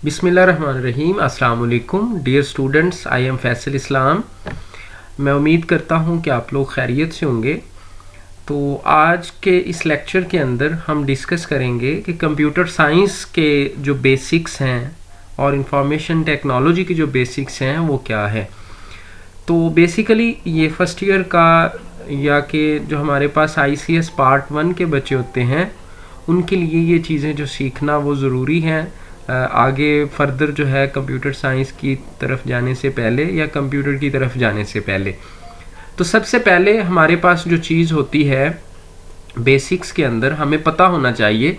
बिस्मिल्लाहिर्रहमानिर्रहीम। अस्सलाम वालेकुम dear students, I am Faisal Islam. मैं उम्मीद करता हूँ कि आप लोग खैरियत से होंगे। तो आज के इस लेक्चर के अंदर हम डिस्कस करेंगे कि कंप्यूटर साइंस के जो बेसिक्स हैं और इंफॉर्मेशन टेक्नोलॉजी की जो बेसिक्स हैं वो क्या है। तो बेसिकली ये फर्स्ट ईयर का या कि जो हमारे पास ICS पार्ट 1 के बच्चे होते हैं उनके लिए ये चीज़ें जो सीखना वो ज़रूरी हैं आगे फर्दर जो है कंप्यूटर साइंस की तरफ जाने से पहले या कंप्यूटर की तरफ जाने से पहले। तो सबसे पहले हमारे पास जो चीज़ होती है बेसिक्स के अंदर हमें पता होना चाहिए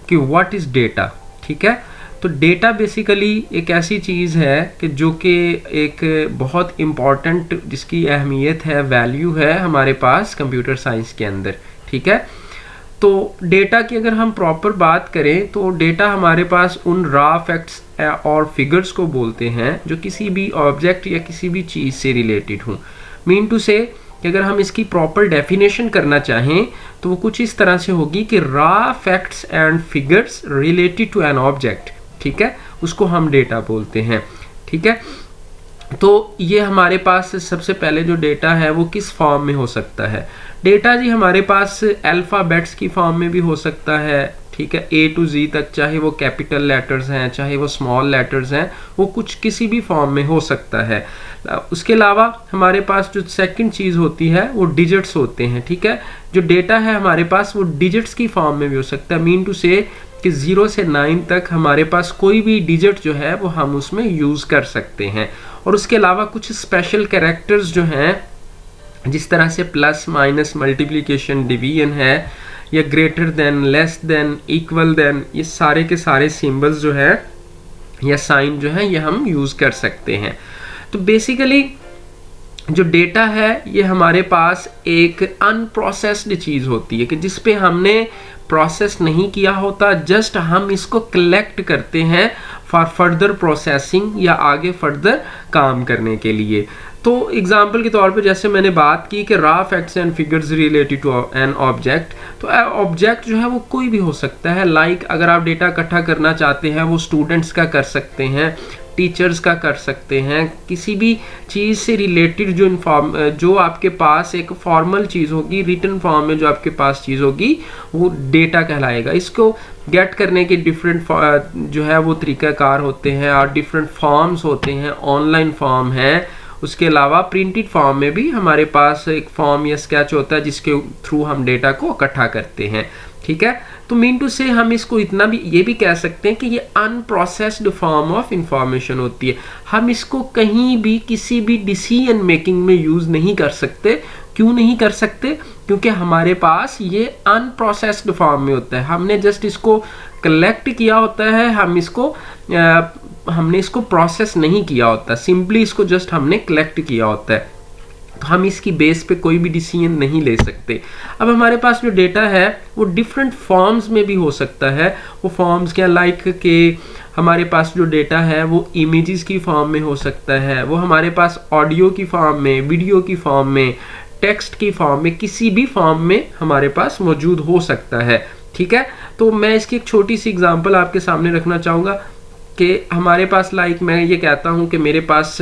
कि व्हाट इज़ डेटा। ठीक है, तो डेटा बेसिकली एक ऐसी चीज़ है कि जो कि एक बहुत इम्पॉर्टेंट जिसकी अहमियत है, वैल्यू है हमारे पास कंप्यूटर साइंस के अंदर। ठीक है, तो डेटा की अगर हम प्रॉपर बात करें तो डेटा हमारे पास उन रॉ फैक्ट्स और फिगर्स को बोलते हैं जो किसी भी ऑब्जेक्ट या किसी भी चीज़ से रिलेटेड हों। मीन टू से कि अगर हम इसकी प्रॉपर डेफिनेशन करना चाहें तो वो कुछ इस तरह से होगी कि raw facts and figures related to an object. ठीक है, उसको हम डेटा बोलते हैं। ठीक है, तो ये हमारे पास सबसे पहले जो डेटा है वो किस फॉर्म में हो सकता है। डेटा जी हमारे पास अल्फ़ाबेट्स की फॉर्म में भी हो सकता है। ठीक है, A to Z तक, चाहे वो कैपिटल लेटर्स हैं चाहे वो स्मॉल लेटर्स हैं, वो कुछ किसी भी फॉर्म में हो सकता है। उसके अलावा हमारे पास जो सेकंड चीज़ होती है वो डिजिट्स होते हैं। ठीक है, जो डेटा है हमारे पास वो डिजिट्स की फॉर्म में भी हो सकता है। मीन टू से कि 0 से 9 तक हमारे पास कोई भी डिजिट जो है वो हम उसमें यूज़ कर सकते हैं। और उसके अलावा कुछ स्पेशल कैरेक्टर्स जो हैं जिस तरह से प्लस माइनस मल्टीप्लिकेशन डिवीजन है या greater than, less than, equal than, ये सारे के सारे सिंबल्स जो है या साइन जो है ये हम यूज़ कर सकते हैं। तो बेसिकली जो डेटा है ये हमारे पास एक अनप्रोसेस्ड चीज़ होती है कि जिस पे हमने प्रोसेस नहीं किया होता, जस्ट हम इसको कलेक्ट करते हैं फॉर फर्दर प्रोसेसिंग या आगे फर्दर काम करने के लिए। तो एग्जाम्पल के तौर पे जैसे मैंने बात की कि raw facts and figures related to an object, तो ऑब्जेक्ट जो है वो कोई भी हो सकता है। लाइक अगर आप डेटा इकट्ठा करना चाहते हैं वो स्टूडेंट्स का कर सकते हैं, टीचर्स का कर सकते हैं, किसी भी चीज़ से रिलेटेड जो आपके पास एक फॉर्मल चीज़ होगी, रिटन फॉर्म में जो आपके पास चीज़ होगी वो डेटा कहलाएगा। इसको गेट करने के डिफरेंट जो है वो तरीक़ाकार होते हैं और डिफरेंट फॉर्म्स होते हैं। ऑनलाइन फॉर्म है, उसके अलावा प्रिंटेड फॉर्म में भी हमारे पास एक फॉर्म या स्केच होता है जिसके थ्रू हम डेटा को इकट्ठा करते हैं। ठीक है, तो मीन टू से हम इसको इतना भी ये भी कह सकते हैं कि ये अनप्रोसेस्ड फॉर्म ऑफ इंफॉर्मेशन होती है। हम इसको कहीं भी किसी भी डिसीजन मेकिंग में यूज़ नहीं कर सकते। क्यों नहीं कर सकते? क्योंकि हमारे पास ये अनप्रोसेस्ड फॉर्म में होता है। हमने जस्ट इसको कलेक्ट किया होता है, हमने इसको प्रोसेस नहीं किया होता, सिंपली इसको जस्ट हमने कलेक्ट किया होता है। तो हम इसकी बेस पे कोई भी डिसीजन नहीं ले सकते। अब हमारे पास जो डेटा है वो डिफरेंट फॉर्म्स में भी हो सकता है। वो फॉर्म्स क्या, लाइक के हमारे पास जो डेटा है वो इमेजेस की फॉर्म में हो सकता है, वो हमारे पास ऑडियो की फॉर्म में, वीडियो की फॉर्म में, टेक्स्ट की फॉर्म में, किसी भी फॉर्म में हमारे पास मौजूद हो सकता है। ठीक है, तो मैं इसकी एक छोटी सी एग्जांपल आपके सामने रखना चाहूँगा कि हमारे पास लाइक मैं ये कहता हूँ कि मेरे पास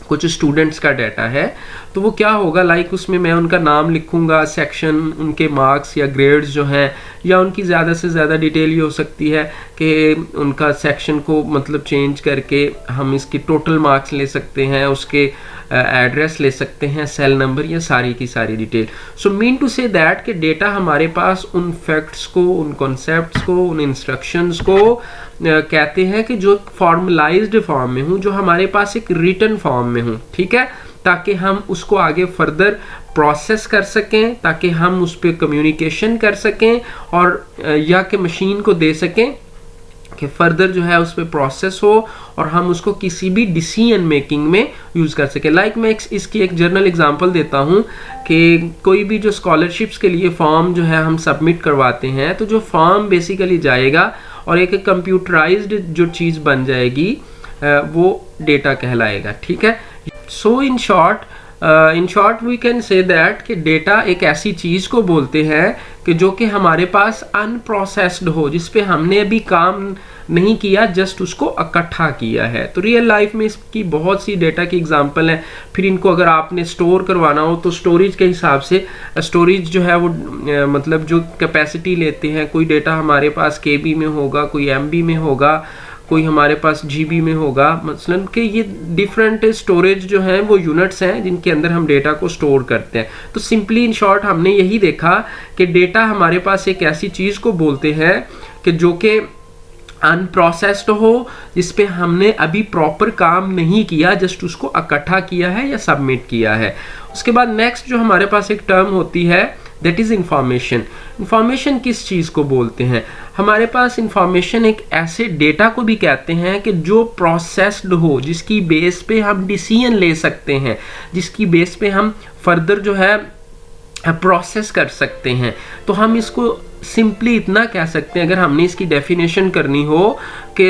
कुछ स्टूडेंट्स का डाटा है, तो वो क्या होगा, लाइक उसमें मैं उनका नाम लिखूंगा, सेक्शन, उनके मार्क्स या ग्रेड्स जो हैं, या उनकी ज़्यादा से ज़्यादा डिटेल ये हो सकती है कि उनका सेक्शन को मतलब चेंज करके हम इसकी टोटल मार्क्स ले सकते हैं, उसके एड्रेस ले सकते हैं, सेल नंबर, या सारी की सारी detail. So mean to say that कि डेटा हमारे पास उन फैक्ट्स को, उन कॉन्सेप्ट्स को, उन इंस्ट्रक्शंस को कहते हैं कि जो फॉर्मलाइज्ड फॉर्म में हूँ, जो हमारे पास एक रिटन फॉर्म में हूँ। ठीक है, ताकि हम उसको आगे फर्दर प्रोसेस कर सकें, ताकि हम उस पर कम्युनिकेशन कर सकें और या कि मशीन को दे सकें कि फर्दर जो है उस पर प्रोसेस हो और हम उसको किसी भी डिसीजन मेकिंग में यूज़ कर सकें। लाइक मैं इसकी एक जर्नल एग्जांपल देता हूँ कि कोई भी जो स्कॉलरशिप्स के लिए फॉर्म जो है हम सबमिट करवाते हैं, तो जो फॉर्म बेसिकली जाएगा और एक कंप्यूटराइज्ड जो चीज़ बन जाएगी वो डेटा कहलाएगा। ठीक है, so in short we can say that कि डेटा एक ऐसी चीज़ को बोलते हैं कि जो कि हमारे पास अनप्रोसेस्ड हो, जिस पे हमने अभी काम नहीं किया, जस्ट उसको इकट्ठा किया है। तो रियल लाइफ में इसकी बहुत सी डेटा की एग्जांपल है। फिर इनको अगर आपने स्टोर करवाना हो तो स्टोरेज के हिसाब से स्टोरेज जो है वो मतलब जो कैपेसिटी लेते हैं, कोई डेटा हमारे पास KB में होगा, कोई MB में होगा, कोई हमारे पास GB में होगा, मसलन कि ये डिफरेंट स्टोरेज जो हैं वो यूनिट्स हैं जिनके अंदर हम डेटा को स्टोर करते हैं। तो सिंपली इन शॉर्ट हमने यही देखा कि डेटा हमारे पास एक ऐसी चीज़ को बोलते हैं कि जो कि अनप्रोसेस्ड हो, जिस पे हमने अभी प्रॉपर काम नहीं किया, जस्ट उसको इकट्ठा किया है या सबमिट किया है। उसके बाद नेक्स्ट जो हमारे पास एक टर्म होती है दैट इज़ इंफॉर्मेशन। इंफॉर्मेशन किस चीज़ को बोलते हैं? हमारे पास इंफॉर्मेशन एक ऐसे डेटा को भी कहते हैं कि जो प्रोसेस्ड हो, जिसकी बेस पे हम डिसीजन ले सकते हैं, जिसकी बेस पे हम फर्दर जो है प्रोसेस कर सकते हैं। तो हम इसको सिंपली इतना कह सकते हैं, अगर हमने इसकी डेफिनेशन करनी हो कि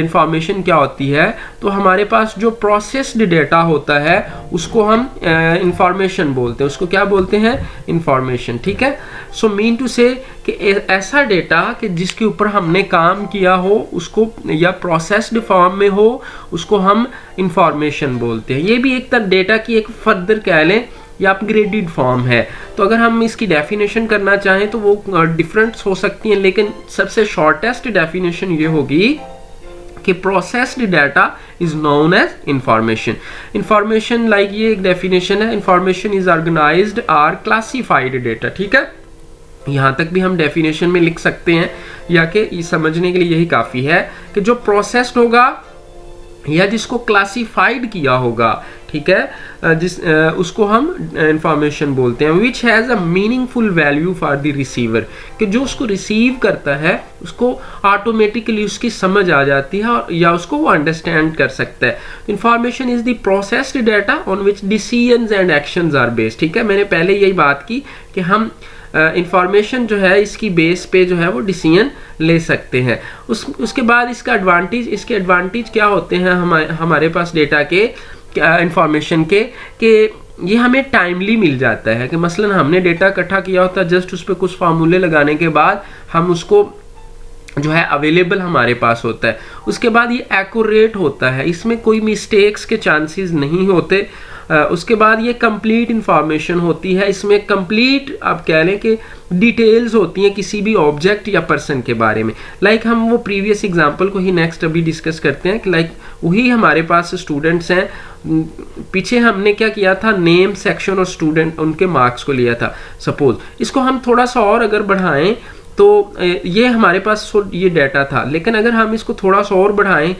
इंफॉर्मेशन क्या होती है, तो हमारे पास जो प्रोसेस्ड डेटा होता है उसको हम इंफॉर्मेशन बोलते हैं। उसको क्या बोलते हैं? इंफॉर्मेशन। ठीक है। सो मीन टू से कि ऐसा डेटा कि जिसके ऊपर हमने काम किया हो उसको, या प्रोसेस्ड फॉर्म में हो, उसको हम इंफॉर्मेशन बोलते हैं। ये भी एक तरह डेटा की एक फर्दर कह लें या अपग्रेडेड फॉर्म है। तो अगर हम इसकी डेफिनेशन करना चाहें तो वो डिफरेंट हो सकती हैं, लेकिन सबसे शॉर्टेस्ट डेफिनेशन ये होगी कि processed data is known as information. Information like ये एक डेफिनेशन है, information is organised or classified data. ठीक है, यहाँ तक भी हम डेफिनेशन में लिख सकते हैं, या कि समझने के लिए यही काफ़ी है कि जो प्रोसेस्ड होगा या जिसको क्लासिफाइड किया होगा, ठीक है, उसको हम इंफॉर्मेशन बोलते हैं। Which has a meaningful value for the receiver, कि जो उसको रिसीव करता है उसको ऑटोमेटिकली उसकी समझ आ जाती है और या उसको वो अंडरस्टैंड कर सकता है। Information is the processed data on which decisions and actions are based. ठीक है, मैंने पहले यही बात की कि हम इंफॉर्मेशन जो है इसकी बेस पे जो है वो डिसीजन ले सकते हैं। उसके बाद इसके एडवांटेज क्या होते हैं हमारे पास डेटा के, इंफॉर्मेशन के, कि ये हमें टाइमली मिल जाता है। कि मसलन हमने डेटा इकट्ठा किया होता है, जस्ट उस पर कुछ फार्मूले लगाने के बाद हम उसको जो है अवेलेबल हमारे पास होता है। उसके बाद ये एक्यूरेट होता है, इसमें कोई मिस्टेक्स के चांसेस नहीं होते। उसके बाद ये कंप्लीट इंफॉर्मेशन होती है, इसमें कंप्लीट आप कह लें कि डिटेल्स होती हैं किसी भी ऑब्जेक्ट या पर्सन के बारे में। लाइक हम वो प्रीवियस एग्जांपल को ही नेक्स्ट अभी डिस्कस करते हैं कि लाइक वही हमारे पास स्टूडेंट्स हैं, पीछे हमने क्या किया था, नेम, सेक्शन और स्टूडेंट, उनके मार्क्स को लिया था। सपोज इसको हम थोड़ा सा और अगर बढ़ाएं तो ये हमारे पास ये डाटा था, लेकिन अगर हम इसको थोड़ा सा और बढ़ाएं,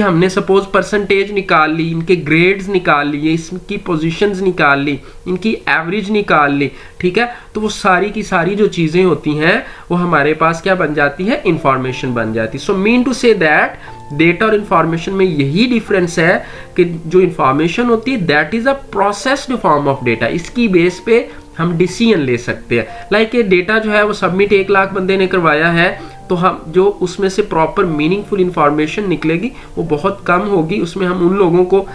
हमने सपोज परसेंटेज निकाल ली, इनके ग्रेड्स निकाल लिए, इसकी पोजीशंस निकाल ली, इनकी एवरेज निकाल ली। ठीक है, तो वो सारी की सारी जो चीज़ें होती हैं वो हमारे पास क्या बन जाती है, इंफॉर्मेशन बन जाती है। So mean to say that data और इंफॉर्मेशन में यही डिफरेंस है कि जो इंफॉर्मेशन होती है that is a processed form of data, इसकी बेस पे हम डिसीजन ले सकते हैं। लाइक ये डेटा जो है वो सबमिट 1 लाख बंदे ने करवाया है, तो हम जो उसमें से प्रॉपर मीनिंगफुल इंफॉर्मेशन निकलेगी वो बहुत कम होगी। उसमें हम उन लोगों को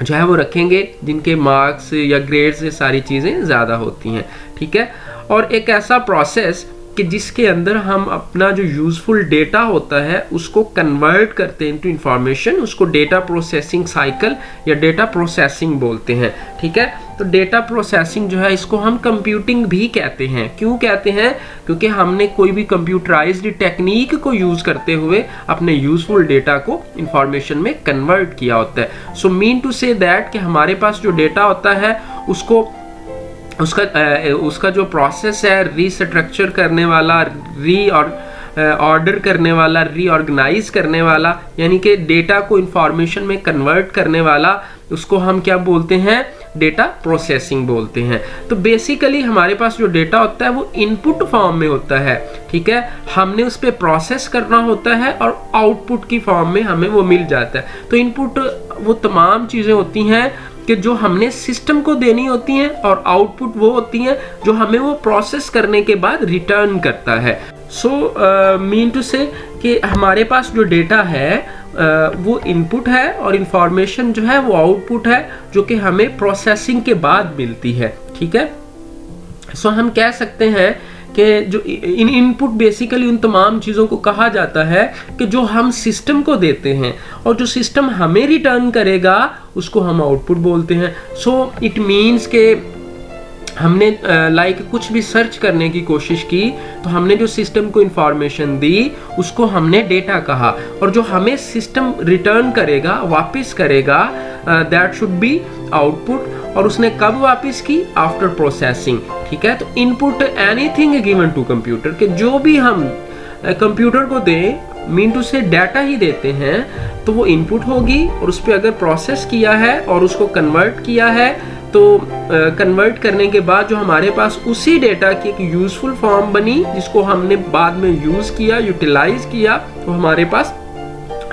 जो है वो रखेंगे जिनके मार्क्स या ग्रेड्स ये सारी चीज़ें ज़्यादा होती हैं। ठीक है, और एक ऐसा प्रोसेस कि जिसके अंदर हम अपना जो यूजफुल डेटा होता है उसको कन्वर्ट करते हैं इनटू इंफॉर्मेशन, उसको डेटा प्रोसेसिंग साइकिल या डेटा प्रोसेसिंग बोलते हैं। ठीक है, तो डेटा प्रोसेसिंग जो है इसको हम कंप्यूटिंग भी कहते हैं। क्यों कहते हैं? क्योंकि हमने कोई भी कंप्यूटराइज्ड टेक्निक को यूज करते हुए अपने यूजफुल डेटा को इंफॉर्मेशन में कन्वर्ट किया होता है। So mean to say that कि हमारे पास जो डेटा होता है उसका जो प्रोसेस है रीस्ट्रक्चर करने वाला, ऑर्डर करने वाला, रीऑर्गेनाइज करने वाला, यानी कि डेटा को इंफॉर्मेशन में कन्वर्ट करने वाला, उसको हम क्या बोलते हैं, डेटा प्रोसेसिंग बोलते हैं। तो बेसिकली हमारे पास जो डेटा होता है वो इनपुट फॉर्म में होता है। ठीक है, हमने उस पर प्रोसेस करना होता है और आउटपुट की फॉर्म में हमें वो मिल जाता है। तो इनपुट वो तमाम चीज़ें होती हैं कि जो हमने सिस्टम को देनी होती हैं, और आउटपुट वो होती हैं जो हमें वो प्रोसेस करने के बाद रिटर्न करता है। सो मीन टू से कि हमारे पास जो डेटा है वो इनपुट है और इंफॉर्मेशन जो है वो आउटपुट है, जो कि हमें प्रोसेसिंग के बाद मिलती है। ठीक है, सो हम कह सकते हैं कि जो इन इनपुट बेसिकली उन तमाम चीज़ों को कहा जाता है कि जो हम सिस्टम को देते हैं और जो सिस्टम हमें रिटर्न करेगा उसको हम आउटपुट बोलते हैं। सो इट मीन्स के हमने कुछ भी सर्च करने की कोशिश की तो हमने जो सिस्टम को इंफॉर्मेशन दी उसको हमने डेटा कहा, और जो हमें सिस्टम रिटर्न करेगा, वापस करेगा, दैट शुड बी आउटपुट। और उसने कब वापस की? After processing. ठीक है, तो input anything given to computer, कि जो भी हम कंप्यूटर को दें, मीन टू से डाटा ही देते हैं, तो वो इनपुट होगी और उस पर अगर प्रोसेस किया है और उसको कन्वर्ट किया है तो कन्वर्ट करने के बाद जो हमारे पास उसी डेटा की एक यूजफुल फॉर्म बनी जिसको हमने बाद में यूज़ किया, यूटिलाइज किया, तो हमारे पास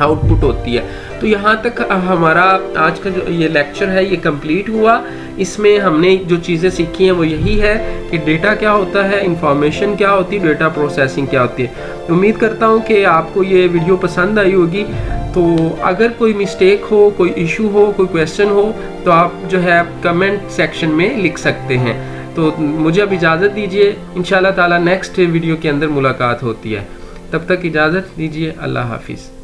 आउटपुट होती है। तो यहाँ तक हमारा आज का जो ये लेक्चर है ये कंप्लीट हुआ। इसमें हमने जो चीज़ें सीखी हैं वो यही है कि डेटा क्या होता है, इंफॉर्मेशन क्या होती है, डेटा प्रोसेसिंग क्या होती है। उम्मीद करता हूँ कि आपको ये वीडियो पसंद आई होगी। तो अगर कोई मिस्टेक हो, कोई इशू हो, कोई क्वेश्चन हो तो आप जो है कमेंट सेक्शन में लिख सकते हैं। तो मुझे अब इजाज़त दीजिए, इंशाल्लाह ताला नेक्स्ट वीडियो के अंदर मुलाकात होती है। तब तक इजाज़त दीजिए, अल्लाह हाफिज़।